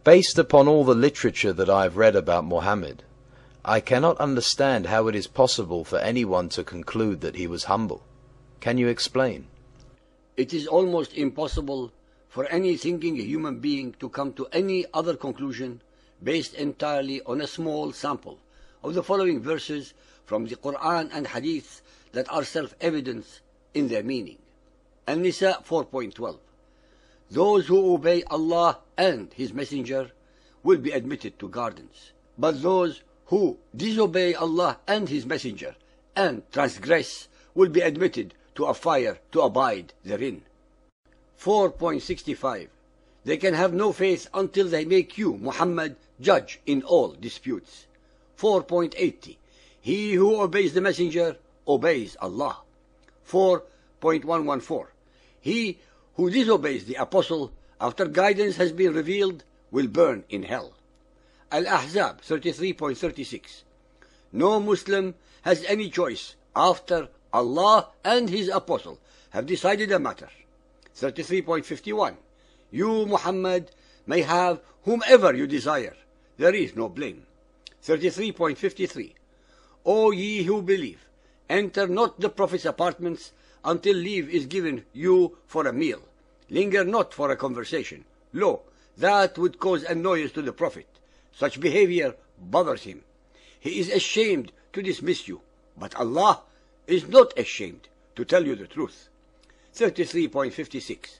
Based upon all the literature that I have read about Muhammad, I cannot understand how it is possible for anyone to conclude that he was humble. Can you explain? It is almost impossible for any thinking human being to come to any other conclusion based entirely on a small sample of the following verses from the Quran and Hadith that are self-evident in their meaning. An-Nisa 4.12. Those who obey Allah and His Messenger will be admitted to gardens, but those who disobey Allah and His Messenger and transgress will be admitted to a fire to abide therein. 4.65. They can have no faith until they make you, Muhammad, judge in all disputes. 4.80. He who obeys the Messenger obeys Allah. 4.114. He who disobeys the Apostle after guidance has been revealed will burn in hell. Al-Ahzab 33.36. No Muslim has any choice after Allah and His Apostle have decided a matter. 33.51. You, Muhammad, may have whomever you desire. There is no blame. 33.53. O ye who believe, enter not the Prophet's apartments until leave is given you for a meal. Linger not for a conversation. Lo, that would cause annoyance to the Prophet. Such behavior bothers him. He is ashamed to dismiss you, but Allah is not ashamed to tell you the truth. 33.56.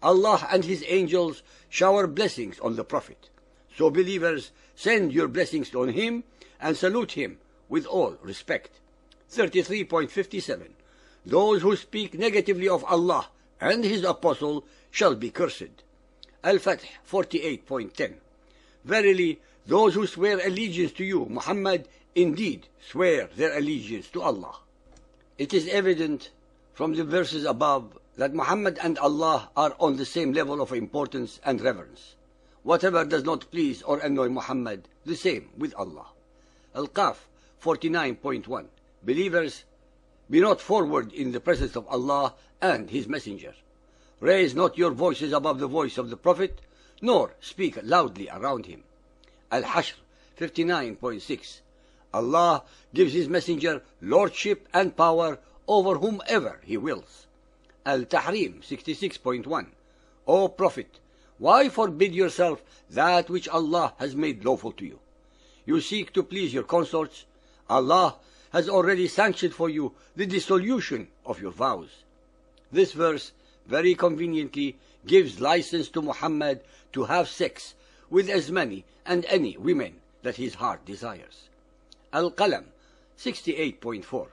Allah and His angels shower blessings on the Prophet. So believers, send your blessings on him and salute him with all respect. 33.57. Those who speak negatively of Allah and His Apostle shall be cursed. Al-Fath 48.10. Verily, those who swear allegiance to you, Muhammad, indeed swear their allegiance to Allah. It is evident from the verses above that Muhammad and Allah are on the same level of importance and reverence. Whatever does not please or annoy Muhammad, the same with Allah. Al-Qaf 49.1. Believers, be not forward in the presence of Allah and His Messenger. Raise not your voices above the voice of the Prophet, nor speak loudly around him. Al-Hashr 59.6. Allah gives His Messenger lordship and power over whomever He wills. Al-Tahrim 66.1. O Prophet, why forbid yourself that which Allah has made lawful to you? You seek to please your consorts. Allah has already sanctioned for you the dissolution of your vows. This verse very conveniently gives license to Muhammad to have sex with as many and any women that his heart desires. Al-Qalam 68.4.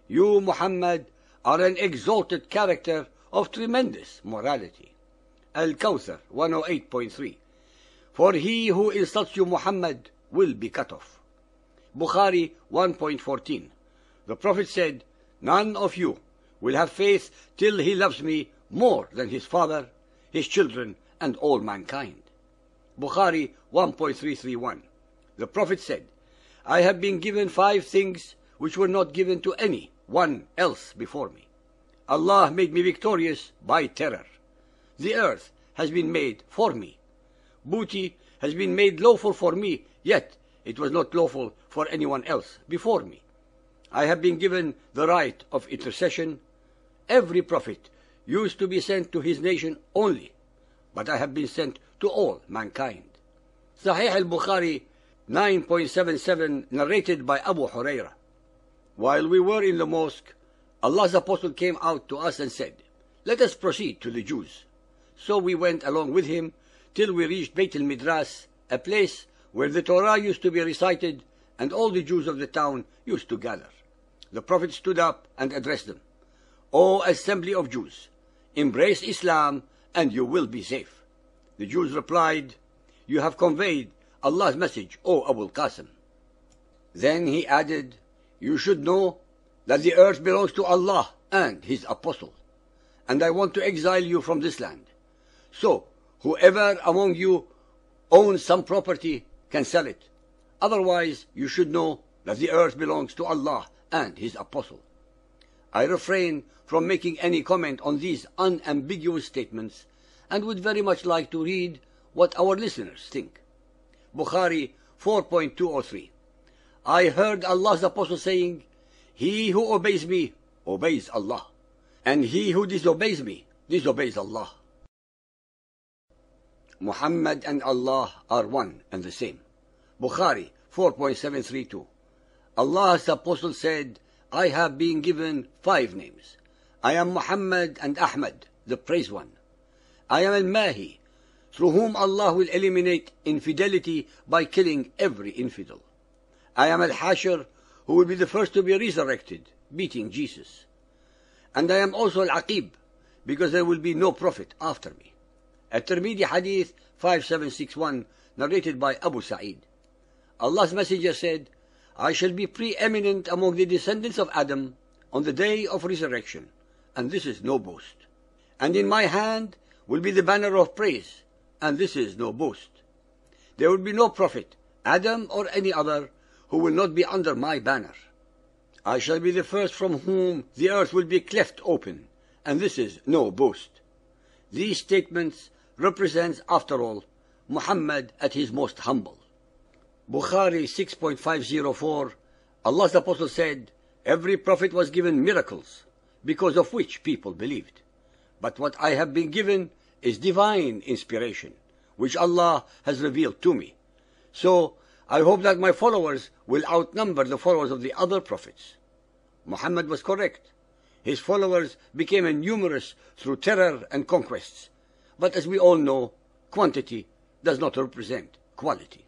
You, Muhammad, are an exalted character of tremendous morality. Al-Kawthar 108.3. For he who insults you, Muhammad, will be cut off. Bukhari 1.14. The Prophet said, none of you will have faith till he loves me more than his father, his children, and all mankind. Bukhari 1.331. The Prophet said, I have been given 5 things which were not given to any one else before me. Allah made me victorious by terror. The earth has been made for me. Booty has been made lawful for me, yet it was not lawful for anyone else before me. I have been given the right of intercession. Every prophet used to be sent to his nation only, but I have been sent to all mankind. Sahih al-Bukhari 9.77, narrated by Abu Hurairah. While we were in the mosque, Allah's Apostle came out to us and said, let us proceed to the Jews. So we went along with him till we reached Beit al-Midras, a place where the Torah used to be recited and all the Jews of the town used to gather. The Prophet stood up and addressed them. O assembly of Jews, embrace Islam and you will be safe. The Jews replied, you have conveyed Allah's message, O Abu al-Qasim. Then he added, you should know that the earth belongs to Allah and His Apostle, and I want to exile you from this land. So, whoever among you owns some property can sell it. Otherwise, you should know that the earth belongs to Allah and His Apostle. I refrain from making any comment on these unambiguous statements and would very much like to read what our listeners think. Bukhari 4.203. I heard Allah's Apostle saying, "He who obeys me, obeys Allah, and he who disobeys me, disobeys Allah." Muhammad and Allah are one and the same. Bukhari 4.732. Allah's Apostle said, "I have been given 5 names. I am Muhammad and Ahmad, the praised one. I am Al-Mahi, through whom Allah will eliminate infidelity by killing every infidel. I am Al-Hashir, who will be the first to be resurrected, beating Jesus. And I am also Al-Aqib, because there will be no prophet after me." At-Tirmidhi Hadith 5761, narrated by Abu Sa'id. Allah's Messenger said, "I shall be preeminent among the descendants of Adam on the day of resurrection, and this is no boast. And in my hand will be the banner of praise, and this is no boast. There will be no prophet, Adam or any other, who will not be under my banner. I shall be the first from whom the earth will be cleft open, and this is no boast." These statements represents, after all, Muhammad at his most humble. Bukhari 6.504. Allah's Apostle said, "Every prophet was given miracles, because of which people believed. But what I have been given is divine inspiration, which Allah has revealed to me. So I hope that my followers will outnumber the followers of the other prophets." Muhammad was correct. His followers became numerous through terror and conquests. But as we all know, quantity does not represent quality.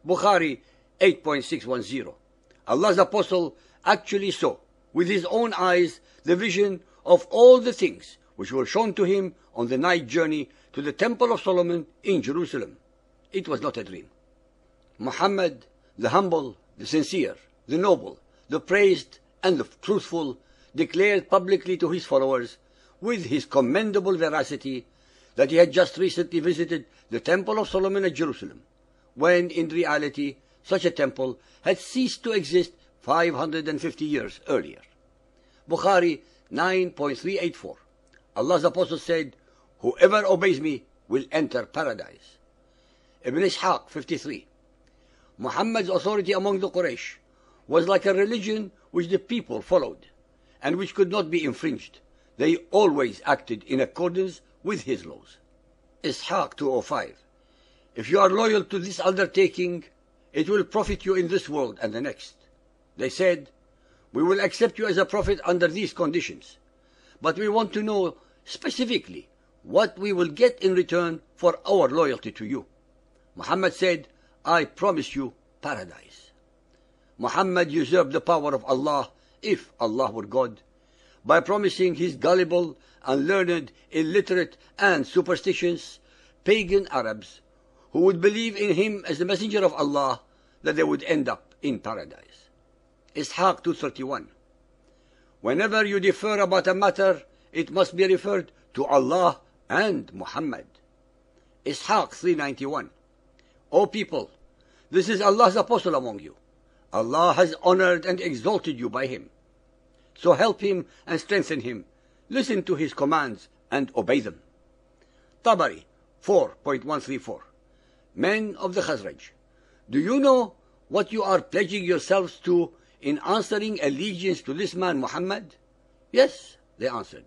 Bukhari 8.610. Allah's Apostle actually saw with his own eyes the vision of all the things which were shown to him on the night journey to the Temple of Solomon in Jerusalem. It was not a dream. Muhammad, the humble, the sincere, the noble, the praised, and the truthful, declared publicly to his followers, with his commendable veracity, that he had just recently visited the Temple of Solomon at Jerusalem, when in reality such a temple had ceased to exist 550 years earlier. Bukhari 9.384. Allah's Apostle said, "Whoever obeys me will enter paradise." Ibn Ishaq 53. Muhammad's authority among the Quraysh was like a religion which the people followed, and which could not be infringed. They always acted in accordance with his laws. Ishaq 205. If you are loyal to this undertaking, it will profit you in this world and the next. They said, "We will accept you as a prophet under these conditions, but we want to know specifically what we will get in return for our loyalty to you." Muhammad said, "I promise you paradise." Muhammad usurped the power of Allah, if Allah were God, by promising his gullible, unlearned, illiterate, and superstitious pagan Arabs, who would believe in him as the messenger of Allah, that they would end up in paradise. Ishaq 231. Whenever you differ about a matter, it must be referred to Allah and Muhammad. Ishaq 391. O people, this is Allah's apostle among you. Allah has honored and exalted you by him. So help him and strengthen him. Listen to his commands and obey them. Tabari 4.134. Men of the Khazraj, do you know what you are pledging yourselves to in answering allegiance to this man Muhammad? Yes, they answered.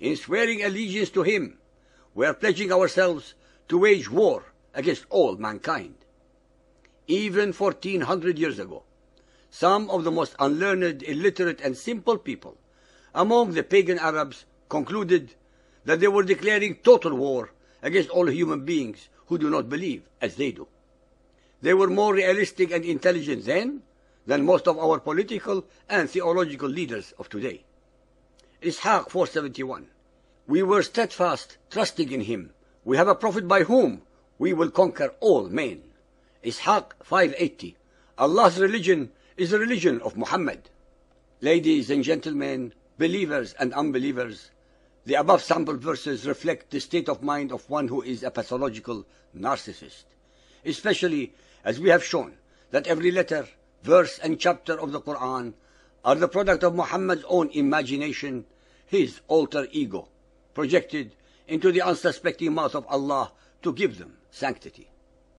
In swearing allegiance to him, we are pledging ourselves to wage war against all mankind. Even 1400 years ago, some of the most unlearned, illiterate, and simple people among the pagan Arabs concluded that they were declaring total war against all human beings who do not believe as they do. They were more realistic and intelligent then than most of our political and theological leaders of today. Ishaq 471. We were steadfast, trusting in him. We have a prophet by whom we will conquer all men. Ishaq 580. Allah's religion is the religion of Muhammad. Ladies and gentlemen, believers and unbelievers, the above sample verses reflect the state of mind of one who is a pathological narcissist, especially as we have shown that every letter, verse, and chapter of the Quran are the product of Muhammad's own imagination, his alter ego, projected into the unsuspecting mouth of Allah to give them sanctity.